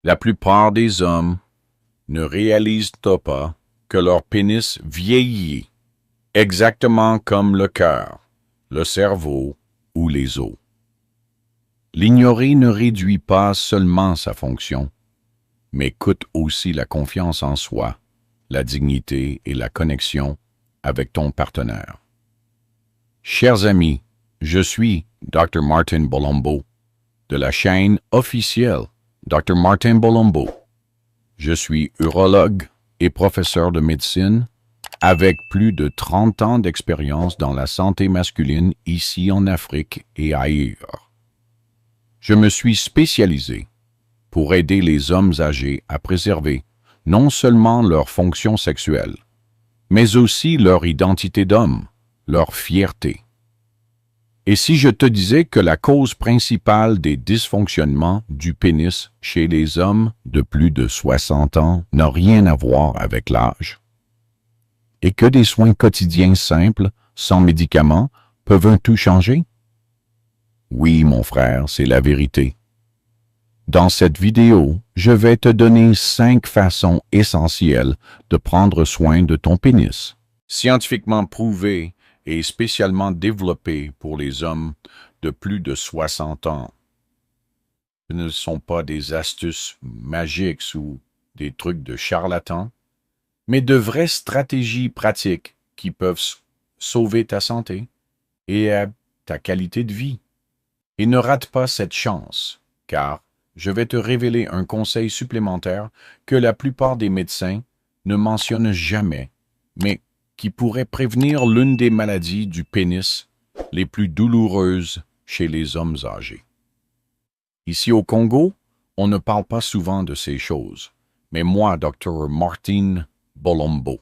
La plupart des hommes ne réalisent pas que leur pénis vieillit, exactement comme le cœur, le cerveau ou les os. L'ignorer ne réduit pas seulement sa fonction, mais coûte aussi la confiance en soi, la dignité et la connexion avec ton partenaire. Chers amis, je suis Dr. Martin Bolombo, de la chaîne officielle Dr. Martin Bolombo. Je suis urologue et professeur de médecine avec plus de 30 ans d'expérience dans la santé masculine ici en Afrique et ailleurs. Je me suis spécialisé pour aider les hommes âgés à préserver non seulement leur fonction sexuelle, mais aussi leur identité d'homme, leur fierté. Et si je te disais que la cause principale des dysfonctionnements du pénis chez les hommes de plus de 60 ans n'a rien à voir avec l'âge, et que des soins quotidiens simples, sans médicaments, peuvent tout changer? Oui, mon frère, c'est la vérité. Dans cette vidéo, je vais te donner 5 façons essentielles de prendre soin de ton pénis. Scientifiquement prouvé et spécialement développé pour les hommes de plus de 60 ans. Ce ne sont pas des astuces magiques ou des trucs de charlatans, mais de vraies stratégies pratiques qui peuvent sauver ta santé et ta qualité de vie. Et ne rate pas cette chance, car je vais te révéler un conseil supplémentaire que la plupart des médecins ne mentionnent jamais, mais qui pourrait prévenir l'une des maladies du pénis les plus douloureuses chez les hommes âgés. Ici au Congo, on ne parle pas souvent de ces choses, mais moi, Dr. Martin Bolombo,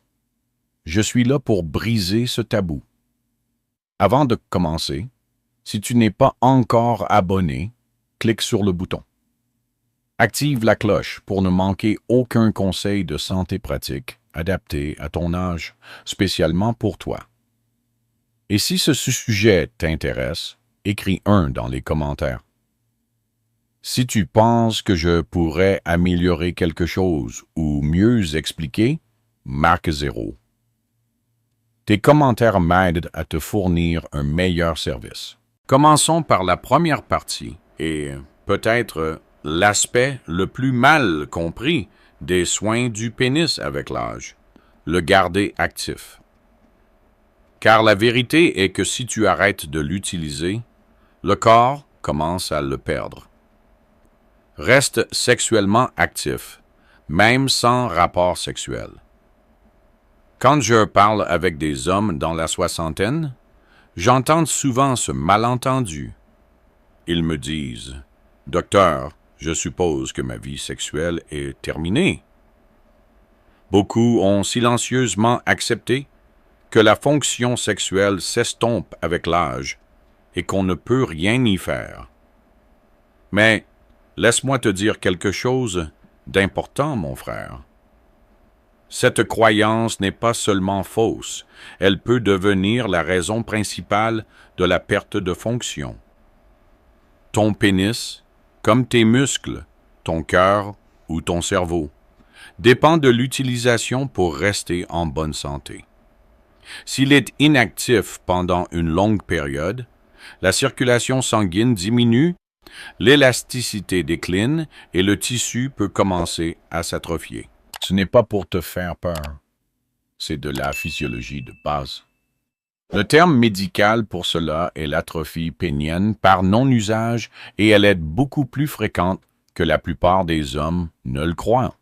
je suis là pour briser ce tabou. Avant de commencer, si tu n'es pas encore abonné, clique sur le bouton. Active la cloche pour ne manquer aucun conseil de santé pratique adapté à ton âge, spécialement pour toi. Et si ce sujet t'intéresse, écris 1 dans les commentaires. Si tu penses que je pourrais améliorer quelque chose ou mieux expliquer, marque 0. Tes commentaires m'aident à te fournir un meilleur service. Commençons par la première partie et peut-être l'aspect le plus mal compris des soins du pénis avec l'âge, le garder actif. Car la vérité est que si tu arrêtes de l'utiliser, le corps commence à le perdre. Reste sexuellement actif, même sans rapport sexuel. Quand je parle avec des hommes dans la soixantaine, j'entends souvent ce malentendu. Ils me disent « Docteur, je suppose que ma vie sexuelle est terminée. » Beaucoup ont silencieusement accepté que la fonction sexuelle s'estompe avec l'âge et qu'on ne peut rien y faire. Mais laisse-moi te dire quelque chose d'important, mon frère. Cette croyance n'est pas seulement fausse, elle peut devenir la raison principale de la perte de fonction. Ton pénis, comme tes muscles, ton cœur ou ton cerveau, dépend de l'utilisation pour rester en bonne santé. S'il est inactif pendant une longue période, la circulation sanguine diminue, l'élasticité décline et le tissu peut commencer à s'atrophier. Ce n'est pas pour te faire peur, c'est de la physiologie de base. Le terme médical pour cela est l'atrophie pénienne par non-usage et elle est beaucoup plus fréquente que la plupart des hommes ne le croient.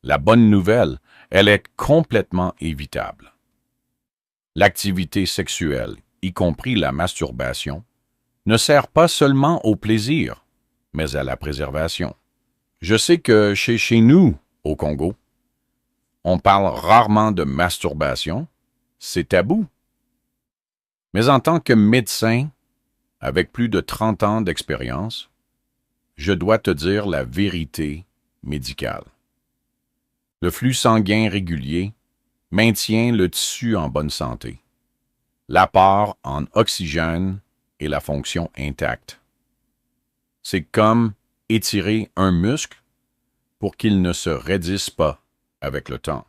La bonne nouvelle, elle est complètement évitable. L'activité sexuelle, y compris la masturbation, ne sert pas seulement au plaisir, mais à la préservation. Je sais que chez nous, au Congo, on parle rarement de masturbation, c'est tabou. Mais en tant que médecin, avec plus de 30 ans d'expérience, je dois te dire la vérité médicale. Le flux sanguin régulier maintient le tissu en bonne santé, l'apport en oxygène et la fonction intacte. C'est comme étirer un muscle, pour qu'ils ne se raidissent pas avec le temps.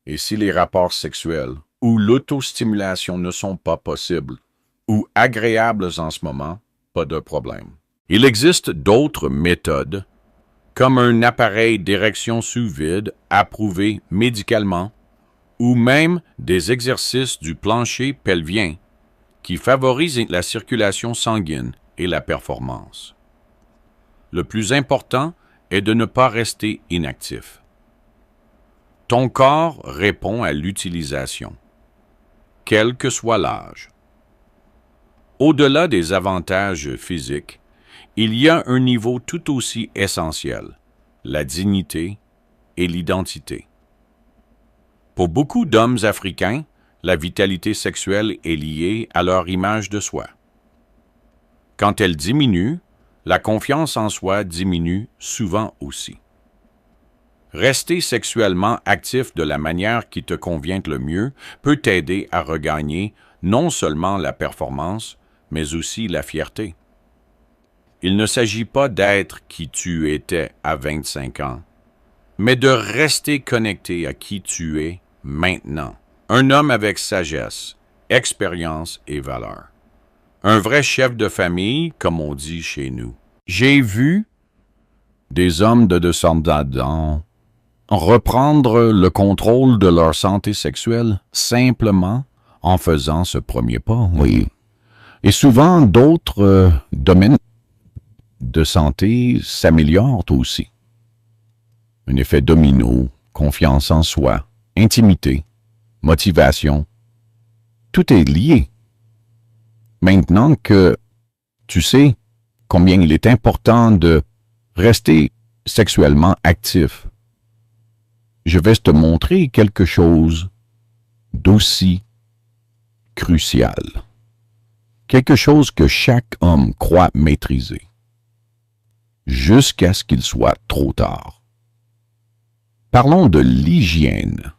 Et si les rapports sexuels ou l'autostimulation ne sont pas possibles ou agréables en ce moment, pas de problème. Il existe d'autres méthodes, comme un appareil d'érection sous vide approuvé médicalement, ou même des exercices du plancher pelvien qui favorisent la circulation sanguine et la performance. Le plus important est de ne pas rester inactif. Ton corps répond à l'utilisation, quel que soit l'âge. Au-delà des avantages physiques, il y a un niveau tout aussi essentiel, la dignité et l'identité. Pour beaucoup d'hommes africains, la vitalité sexuelle est liée à leur image de soi. Quand elle diminue, la confiance en soi diminue souvent aussi. Rester sexuellement actif de la manière qui te convient le mieux peut t'aider à regagner non seulement la performance, mais aussi la fierté. Il ne s'agit pas d'être qui tu étais à 25 ans, mais de rester connecté à qui tu es maintenant. Un homme avec sagesse, expérience et valeur. Un vrai chef de famille, comme on dit chez nous. J'ai vu des hommes de 200 ans reprendre le contrôle de leur santé sexuelle simplement en faisant ce premier pas, oui. Et souvent, d'autres domaines de santé s'améliorent aussi. Un effet domino, confiance en soi, intimité, motivation, tout est lié. Maintenant que tu sais combien il est important de rester sexuellement actif, je vais te montrer quelque chose d'aussi crucial. Quelque chose que chaque homme croit maîtriser, jusqu'à ce qu'il soit trop tard. Parlons de l'hygiène.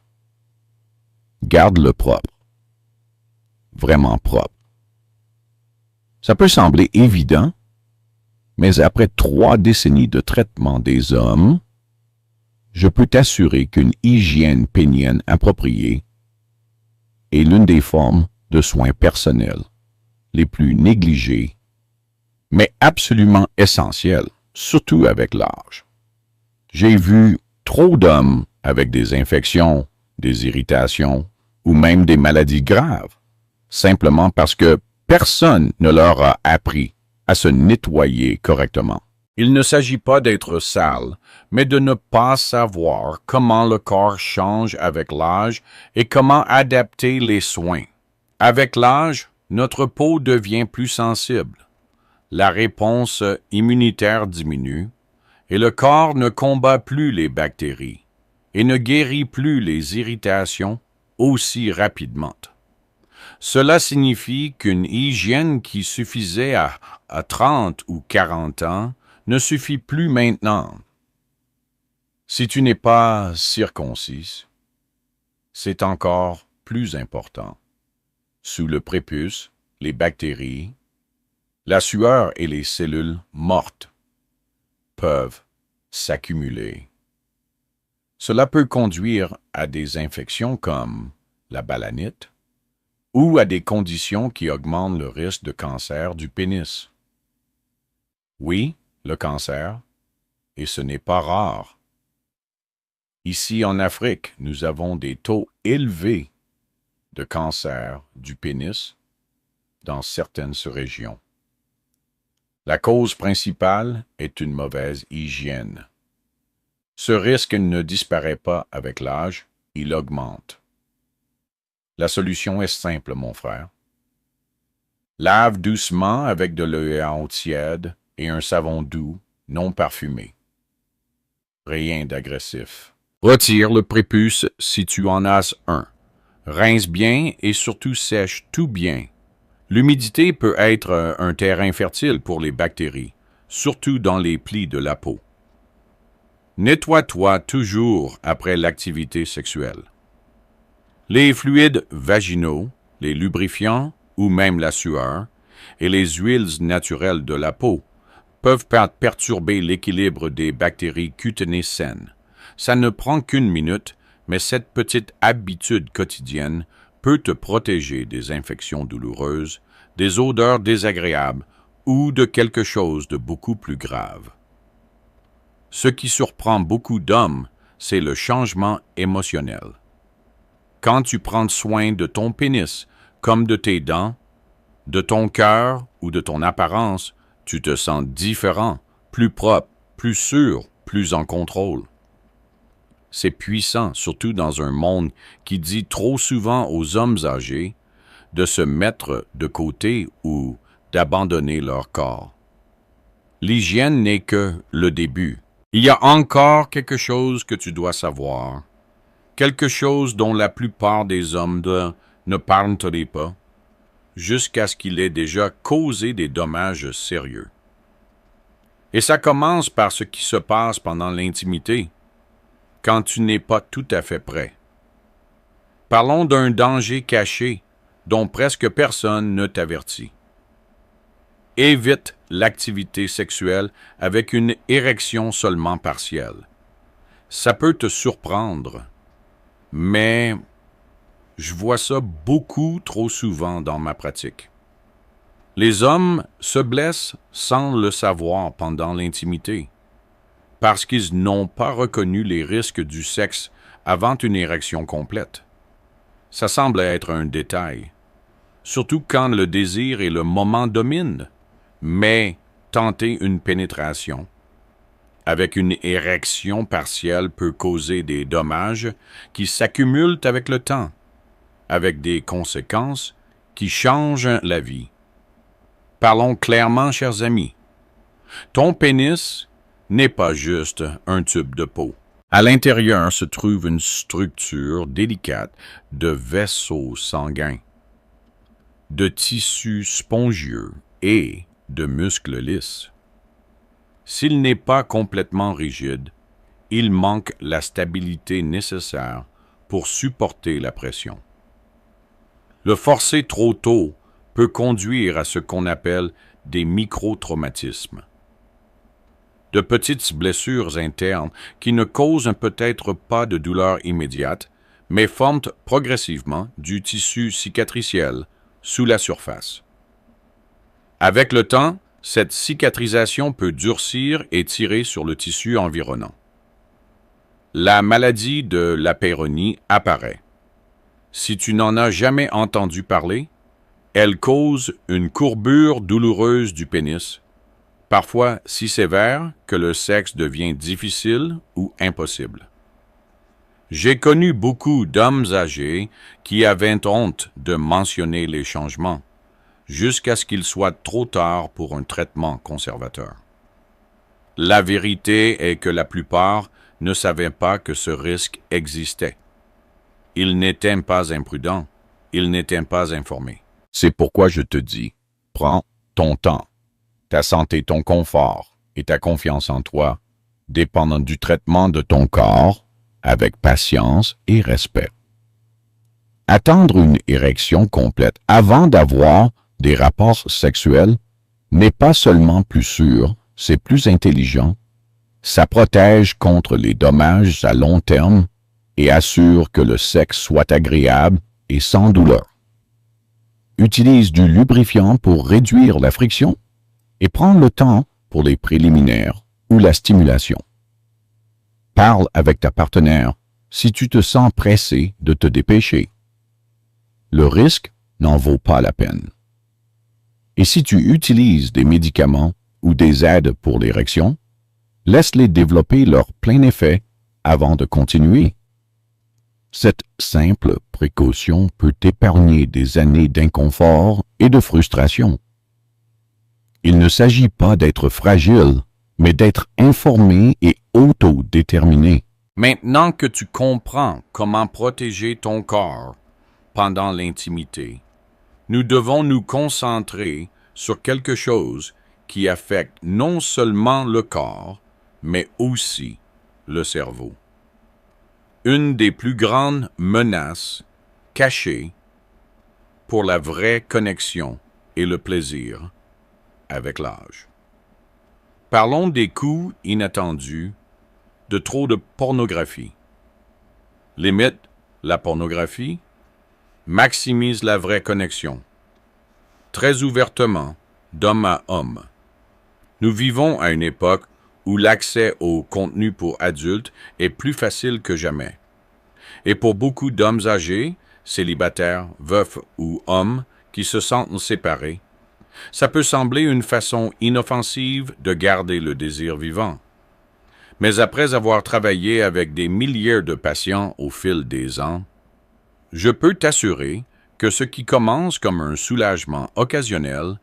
Garde-le propre. Vraiment propre. Ça peut sembler évident, mais après 3 décennies de traitement des hommes, je peux t'assurer qu'une hygiène pénienne appropriée est l'une des formes de soins personnels les plus négligées, mais absolument essentielles, surtout avec l'âge. J'ai vu trop d'hommes avec des infections, des irritations ou même des maladies graves, simplement parce que personne ne leur a appris à se nettoyer correctement. Il ne s'agit pas d'être sale, mais de ne pas savoir comment le corps change avec l'âge et comment adapter les soins. Avec l'âge, notre peau devient plus sensible. La réponse immunitaire diminue et le corps ne combat plus les bactéries et ne guérit plus les irritations aussi rapidement. Cela signifie qu'une hygiène qui suffisait à 30 ou 40 ans ne suffit plus maintenant. Si tu n'es pas circoncis, c'est encore plus important. Sous le prépuce, les bactéries, la sueur et les cellules mortes peuvent s'accumuler. Cela peut conduire à des infections comme la balanite ou à des conditions qui augmentent le risque de cancer du pénis. Oui, le cancer, et ce n'est pas rare. Ici en Afrique, nous avons des taux élevés de cancer du pénis dans certaines régions. La cause principale est une mauvaise hygiène. Ce risque ne disparaît pas avec l'âge, il augmente. La solution est simple, mon frère. Lave doucement avec de l'eau tiède et un savon doux, non parfumé. Rien d'agressif. Retire le prépuce si tu en as un. Rince bien et surtout sèche tout bien. L'humidité peut être un terrain fertile pour les bactéries, surtout dans les plis de la peau. Nettoie-toi toujours après l'activité sexuelle. Les fluides vaginaux, les lubrifiants ou même la sueur et les huiles naturelles de la peau peuvent perturber l'équilibre des bactéries cutanées saines. Ça ne prend qu'une minute, mais cette petite habitude quotidienne peut te protéger des infections douloureuses, des odeurs désagréables ou de quelque chose de beaucoup plus grave. Ce qui surprend beaucoup d'hommes, c'est le changement émotionnel. Quand tu prends soin de ton pénis, comme de tes dents, de ton cœur ou de ton apparence, tu te sens différent, plus propre, plus sûr, plus en contrôle. C'est puissant, surtout dans un monde qui dit trop souvent aux hommes âgés de se mettre de côté ou d'abandonner leur corps. L'hygiène n'est que le début. Il y a encore quelque chose que tu dois savoir, quelque chose dont la plupart des hommes ne parleraient pas, jusqu'à ce qu'il ait déjà causé des dommages sérieux. Et ça commence par ce qui se passe pendant l'intimité, quand tu n'es pas tout à fait prêt. Parlons d'un danger caché dont presque personne ne t'avertit. Évite l'activité sexuelle avec une érection seulement partielle. Ça peut te surprendre, mais je vois ça beaucoup trop souvent dans ma pratique. Les hommes se blessent sans le savoir pendant l'intimité, parce qu'ils n'ont pas reconnu les risques du sexe avant une érection complète. Ça semble être un détail, surtout quand le désir et le moment dominent, mais tenter une pénétration avec une érection partielle peut causer des dommages qui s'accumulent avec le temps, avec des conséquences qui changent la vie. Parlons clairement, chers amis. Ton pénis n'est pas juste un tube de peau. À l'intérieur se trouve une structure délicate de vaisseaux sanguins, de tissus spongieux et de muscles lisses. S'il n'est pas complètement rigide, il manque la stabilité nécessaire pour supporter la pression. Le forcer trop tôt peut conduire à ce qu'on appelle des microtraumatismes. De petites blessures internes qui ne causent peut-être pas de douleur immédiate, mais forment progressivement du tissu cicatriciel sous la surface. Avec le temps, cette cicatrisation peut durcir et tirer sur le tissu environnant. La maladie de la Peyronie apparaît. Si tu n'en as jamais entendu parler, elle cause une courbure douloureuse du pénis, parfois si sévère que le sexe devient difficile ou impossible. J'ai connu beaucoup d'hommes âgés qui avaient honte de mentionner les changements, jusqu'à ce qu'il soit trop tard pour un traitement conservateur. La vérité est que la plupart ne savaient pas que ce risque existait. Ils n'étaient pas imprudents, ils n'étaient pas informés. C'est pourquoi je te dis, prends ton temps. Ta santé, ton confort et ta confiance en toi dépendent du traitement de ton corps avec patience et respect. Attendre une érection complète avant d'avoir des rapports sexuels n'est pas seulement plus sûr, c'est plus intelligent. Ça protège contre les dommages à long terme et assure que le sexe soit agréable et sans douleur. Utilise du lubrifiant pour réduire la friction et prends le temps pour les préliminaires ou la stimulation. Parle avec ta partenaire si tu te sens pressé de te dépêcher. Le risque n'en vaut pas la peine. Et si tu utilises des médicaments ou des aides pour l'érection, laisse-les développer leur plein effet avant de continuer. Cette simple précaution peut épargner des années d'inconfort et de frustration. Il ne s'agit pas d'être fragile, mais d'être informé et autodéterminé. Maintenant que tu comprends comment protéger ton corps pendant l'intimité, nous devons nous concentrer sur quelque chose qui affecte non seulement le corps, mais aussi le cerveau. Une des plus grandes menaces cachées pour la vraie connexion et le plaisir avec l'âge. Parlons des coûts inattendus de trop de pornographie. Limite la pornographie, maximise la vraie connexion. Très ouvertement, d'homme à homme. Nous vivons à une époque où l'accès au contenu pour adultes est plus facile que jamais. Et pour beaucoup d'hommes âgés, célibataires, veufs ou hommes qui se sentent séparés, ça peut sembler une façon inoffensive de garder le désir vivant. Mais après avoir travaillé avec des milliers de patients au fil des ans, je peux t'assurer que ce qui commence comme un soulagement occasionnel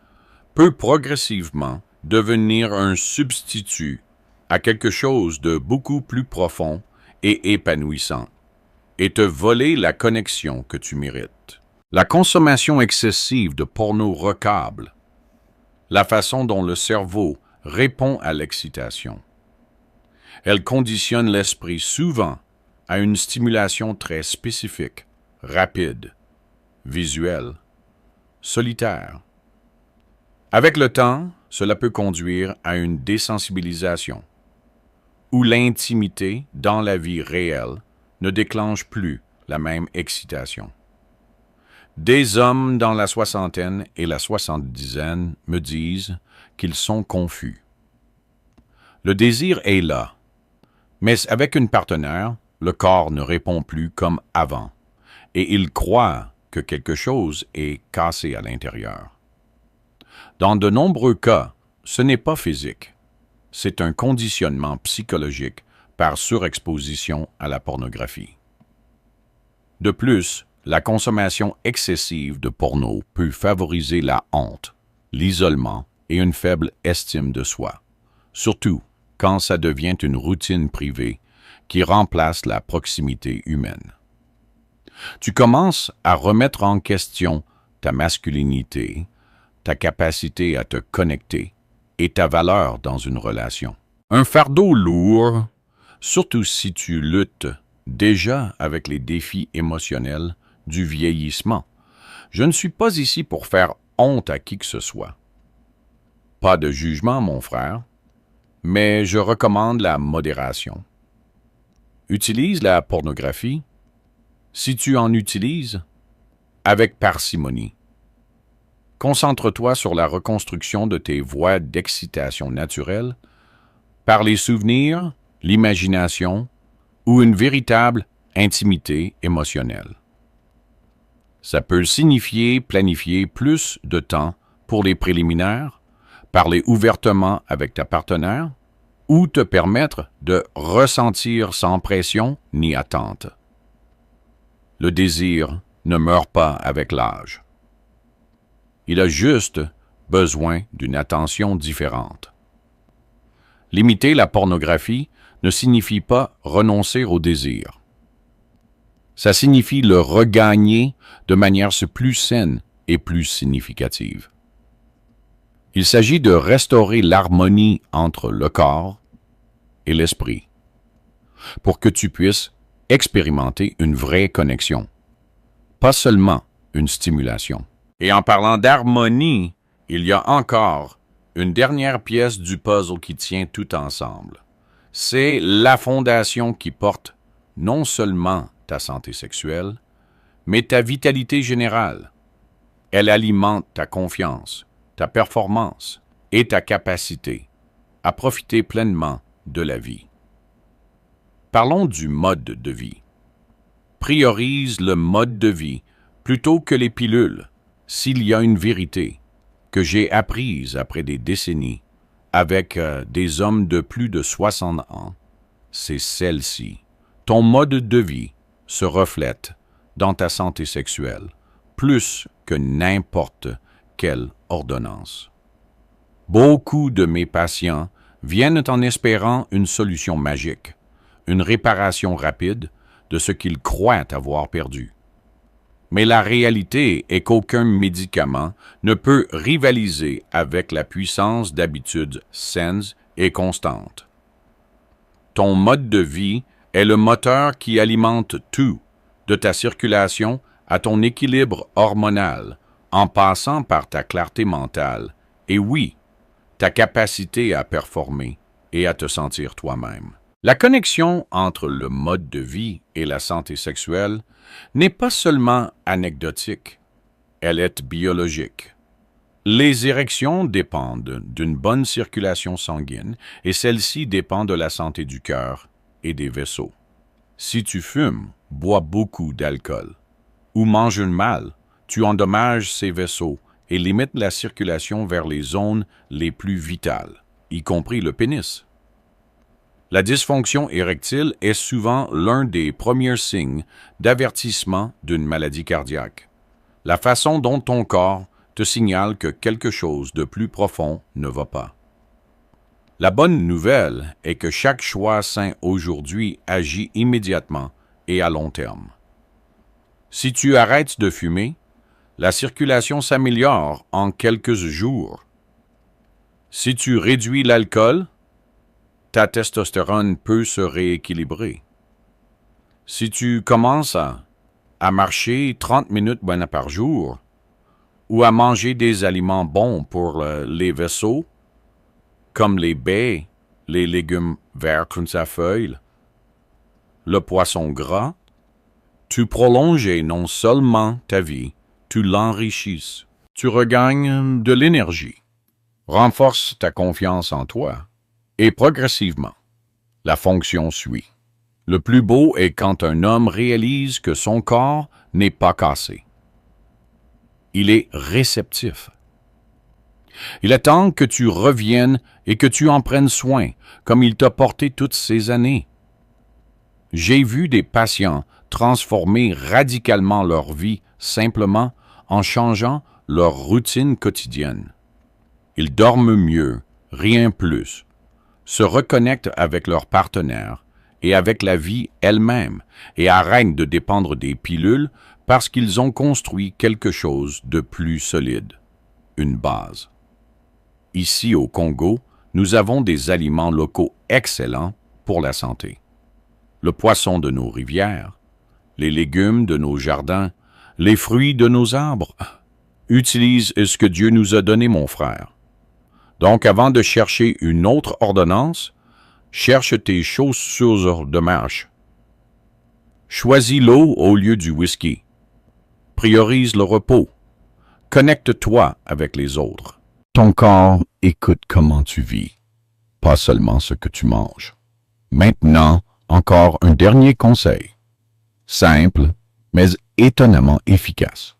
peut progressivement devenir un substitut à quelque chose de beaucoup plus profond et épanouissant, et te voler la connexion que tu mérites. La consommation excessive de porno recable, la façon dont le cerveau répond à l'excitation. Elle conditionne l'esprit souvent à une stimulation très spécifique, rapide, visuelle, solitaire. Avec le temps, cela peut conduire à une désensibilisation, où l'intimité dans la vie réelle ne déclenche plus la même excitation. Des hommes dans la soixantaine et la soixante-dizaine me disent qu'ils sont confus. Le désir est là, mais avec une partenaire, le corps ne répond plus comme avant, et ils croient que quelque chose est cassé à l'intérieur. Dans de nombreux cas, ce n'est pas physique, c'est un conditionnement psychologique par surexposition à la pornographie. De plus, la consommation excessive de porno peut favoriser la honte, l'isolement et une faible estime de soi, surtout quand ça devient une routine privée qui remplace la proximité humaine. Tu commences à remettre en question ta masculinité, ta capacité à te connecter et ta valeur dans une relation. Un fardeau lourd, surtout si tu luttes déjà avec les défis émotionnels du vieillissement. Je ne suis pas ici pour faire honte à qui que ce soit. Pas de jugement, mon frère, mais je recommande la modération. Utilise la pornographie, si tu en utilises, avec parcimonie. Concentre-toi sur la reconstruction de tes voies d'excitation naturelle par les souvenirs, l'imagination ou une véritable intimité émotionnelle. Ça peut signifier planifier plus de temps pour les préliminaires, parler ouvertement avec ta partenaire ou te permettre de ressentir sans pression ni attente. Le désir ne meurt pas avec l'âge. Il a juste besoin d'une attention différente. Limiter la pornographie ne signifie pas renoncer au désir. Ça signifie le regagner de manière plus saine et plus significative. Il s'agit de restaurer l'harmonie entre le corps et l'esprit pour que tu puisses expérimenter une vraie connexion, pas seulement une stimulation. Et en parlant d'harmonie, il y a encore une dernière pièce du puzzle qui tient tout ensemble. C'est la fondation qui porte non seulement ta santé sexuelle, mais ta vitalité générale. Elle alimente ta confiance, ta performance et ta capacité à profiter pleinement de la vie. Parlons du mode de vie. Priorise le mode de vie plutôt que les pilules, s'il y a une vérité que j'ai apprise après des décennies avec des hommes de plus de 60 ans, c'est celle-ci. Ton mode de vie se reflète dans ta santé sexuelle plus que n'importe quelle ordonnance. Beaucoup de mes patients viennent en espérant une solution magique, une réparation rapide de ce qu'ils croient avoir perdu. Mais la réalité est qu'aucun médicament ne peut rivaliser avec la puissance d'habitudes saines et constantes. Ton mode de vie est le moteur qui alimente tout, de ta circulation à ton équilibre hormonal, en passant par ta clarté mentale, et oui, ta capacité à performer et à te sentir toi-même. La connexion entre le mode de vie et la santé sexuelle n'est pas seulement anecdotique, elle est biologique. Les érections dépendent d'une bonne circulation sanguine et celle-ci dépend de la santé du cœur et des vaisseaux. Si tu fumes, bois beaucoup d'alcool ou manges mal, tu endommages ces vaisseaux et limites la circulation vers les zones les plus vitales, y compris le pénis. La dysfonction érectile est souvent l'un des premiers signes d'avertissement d'une maladie cardiaque. La façon dont ton corps te signale que quelque chose de plus profond ne va pas. La bonne nouvelle est que chaque choix sain aujourd'hui agit immédiatement et à long terme. Si tu arrêtes de fumer, la circulation s'améliore en quelques jours. Si tu réduis l'alcool, ta testostérone peut se rééquilibrer. Si tu commences à marcher 30 minutes par jour ou à manger des aliments bons pour les vaisseaux, comme les baies, les légumes verts feuilles, le poisson gras, tu prolonges non seulement ta vie, tu l'enrichis. Tu regagnes de l'énergie, renforces ta confiance en toi, et progressivement, la fonction suit. Le plus beau est quand un homme réalise que son corps n'est pas cassé. Il est réceptif. Il attend que tu reviennes et que tu en prennes soin, comme il t'a porté toutes ces années. J'ai vu des patients transformer radicalement leur vie simplement en changeant leur routine quotidienne. Ils dorment mieux, rien plus, se reconnectent avec leur partenaire et avec la vie elle-même et arrêtent de dépendre des pilules parce qu'ils ont construit quelque chose de plus solide, une base. Ici au Congo, nous avons des aliments locaux excellents pour la santé. Le poisson de nos rivières, les légumes de nos jardins, les fruits de nos arbres. Utilise ce que Dieu nous a donné, mon frère. Donc, avant de chercher une autre ordonnance, cherche tes chaussures de marche. Choisis l'eau au lieu du whisky. Priorise le repos. Connecte-toi avec les autres. Ton corps écoute comment tu vis, pas seulement ce que tu manges. Maintenant, encore un dernier conseil. Simple, mais étonnamment efficace.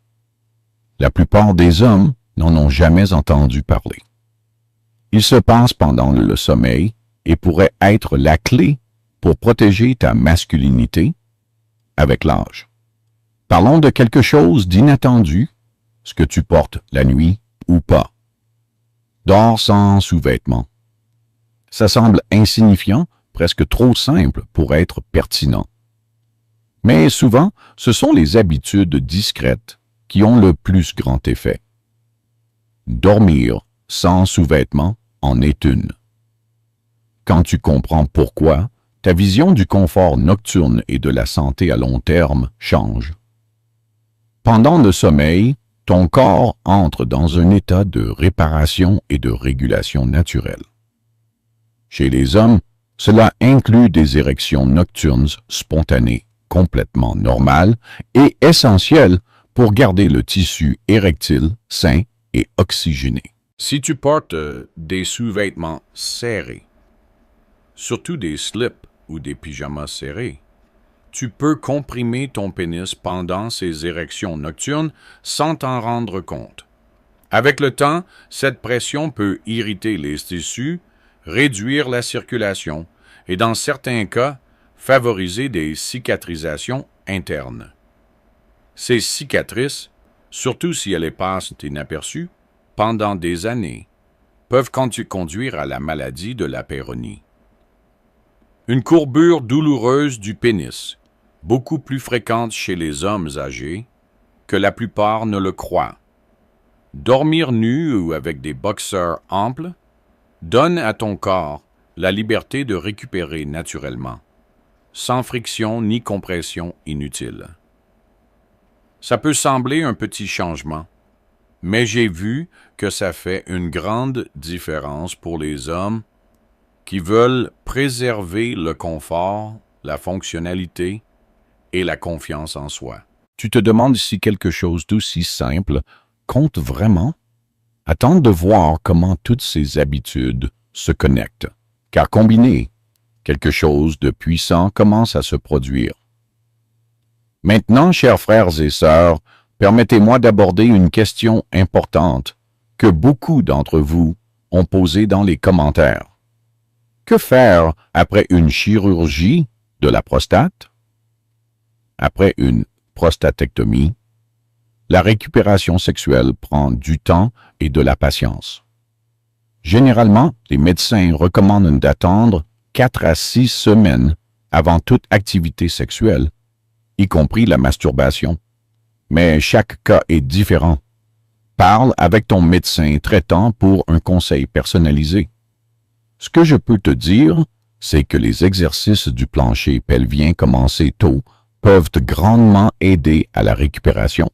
La plupart des hommes n'en ont jamais entendu parler. Il se passe pendant le sommeil et pourrait être la clé pour protéger ta masculinité avec l'âge. Parlons de quelque chose d'inattendu, ce que tu portes la nuit ou pas. Dors sans sous-vêtements. Ça semble insignifiant, presque trop simple pour être pertinent. Mais souvent, ce sont les habitudes discrètes qui ont le plus grand effet. Dormir sans sous-vêtements en est une. Quand tu comprends pourquoi, ta vision du confort nocturne et de la santé à long terme change. Pendant le sommeil, ton corps entre dans un état de réparation et de régulation naturelle. Chez les hommes, cela inclut des érections nocturnes spontanées, complètement normales et essentielles pour garder le tissu érectile sain et oxygéné. Si tu portes des sous-vêtements serrés, surtout des slips ou des pyjamas serrés, tu peux comprimer ton pénis pendant ces érections nocturnes sans t'en rendre compte. Avec le temps, cette pression peut irriter les tissus, réduire la circulation et, dans certains cas, favoriser des cicatrisations internes. Ces cicatrices, surtout si elles passent inaperçues, pendant des années, peuvent conduire à la maladie de la péronie. Une courbure douloureuse du pénis, beaucoup plus fréquente chez les hommes âgés que la plupart ne le croient. Dormir nu ou avec des boxeurs amples donne à ton corps la liberté de récupérer naturellement, sans friction ni compression inutile. Ça peut sembler un petit changement, Mais j'ai vu que ça fait une grande différence pour les hommes qui veulent préserver le confort, la fonctionnalité et la confiance en soi. Tu te demandes si quelque chose d'aussi simple compte vraiment? Attends de voir comment toutes ces habitudes se connectent, car combinées, quelque chose de puissant commence à se produire. Maintenant, chers frères et sœurs, permettez-moi d'aborder une question importante que beaucoup d'entre vous ont posée dans les commentaires. Que faire après une chirurgie de la prostate? Après une prostatectomie, la récupération sexuelle prend du temps et de la patience. Généralement, les médecins recommandent d'attendre 4 à 6 semaines avant toute activité sexuelle, y compris la masturbation. Mais chaque cas est différent. Parle avec ton médecin traitant pour un conseil personnalisé. Ce que je peux te dire, c'est que les exercices du plancher pelvien commencés tôt peuvent grandement aider à la récupération.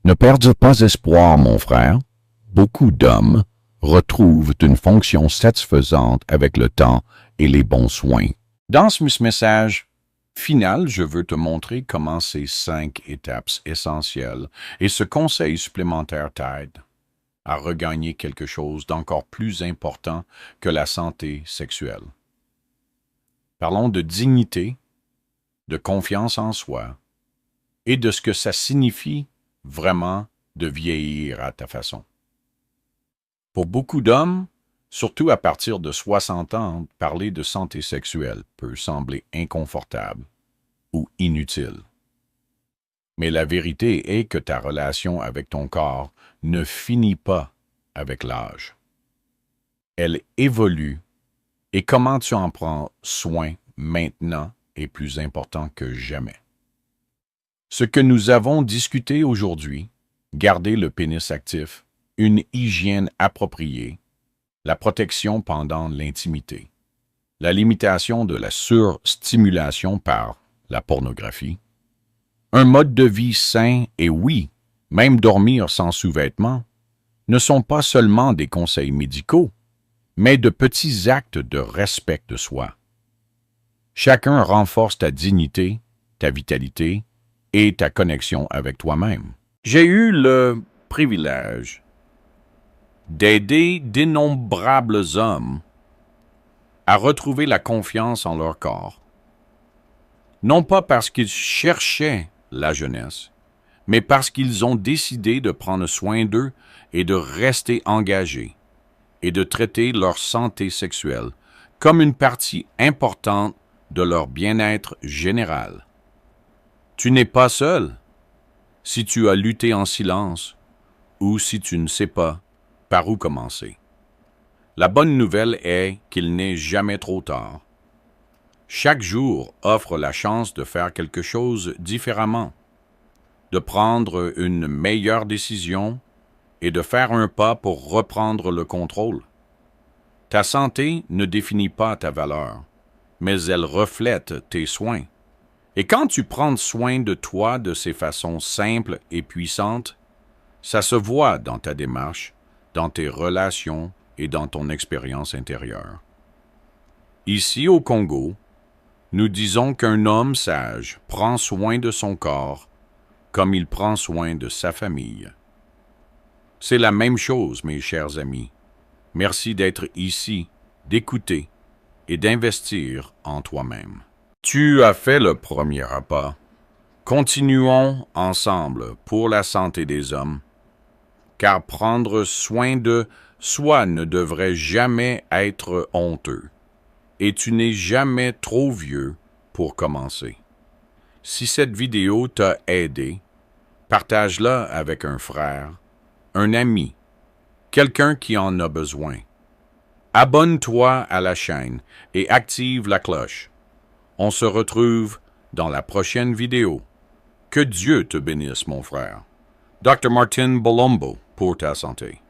Ne perds pas espoir, mon frère. Beaucoup d'hommes retrouvent une fonction satisfaisante avec le temps et les bons soins. Dans ce message final, je veux te montrer comment ces 5 étapes essentielles et ce conseil supplémentaire t'aident à regagner quelque chose d'encore plus important que la santé sexuelle. Parlons de dignité, de confiance en soi et de ce que ça signifie vraiment de vieillir à ta façon. Pour beaucoup d'hommes, surtout à partir de 60 ans, parler de santé sexuelle peut sembler inconfortable ou inutile. Mais la vérité est que ta relation avec ton corps ne finit pas avec l'âge. Elle évolue et comment tu en prends soin maintenant est plus important que jamais. Ce que nous avons discuté aujourd'hui, garder le pénis actif, une hygiène appropriée, la protection pendant l'intimité, la limitation de la surstimulation par la pornographie, un mode de vie sain et oui, même dormir sans sous-vêtements, ne sont pas seulement des conseils médicaux, mais de petits actes de respect de soi. Chacun renforce ta dignité, ta vitalité et ta connexion avec toi-même. J'ai eu le privilège d'aider d'innombrables hommes à retrouver la confiance en leur corps, non pas parce qu'ils cherchaient la jeunesse, mais parce qu'ils ont décidé de prendre soin d'eux et de rester engagés et de traiter leur santé sexuelle comme une partie importante de leur bien-être général. Tu n'es pas seul si tu as lutté en silence ou si tu ne sais pas par où commencer. La bonne nouvelle est qu'il n'est jamais trop tard. Chaque jour offre la chance de faire quelque chose différemment, de prendre une meilleure décision et de faire un pas pour reprendre le contrôle. Ta santé ne définit pas ta valeur, mais elle reflète tes soins. Et quand tu prends soin de toi de ces façons simples et puissantes, ça se voit dans ta démarche, dans tes relations et dans ton expérience intérieure. Ici au Congo, nous disons qu'un homme sage prend soin de son corps comme il prend soin de sa famille. C'est la même chose, mes chers amis. Merci d'être ici, d'écouter et d'investir en toi-même. Tu as fait le premier pas. Continuons ensemble pour la santé des hommes, car prendre soin de soi ne devrait jamais être honteux, et tu n'es jamais trop vieux pour commencer. Si cette vidéo t'a aidé, partage-la avec un frère, un ami, quelqu'un qui en a besoin. Abonne-toi à la chaîne et active la cloche. On se retrouve dans la prochaine vidéo. Que Dieu te bénisse, mon frère. Dr. Martin Bolombo pour ta santé.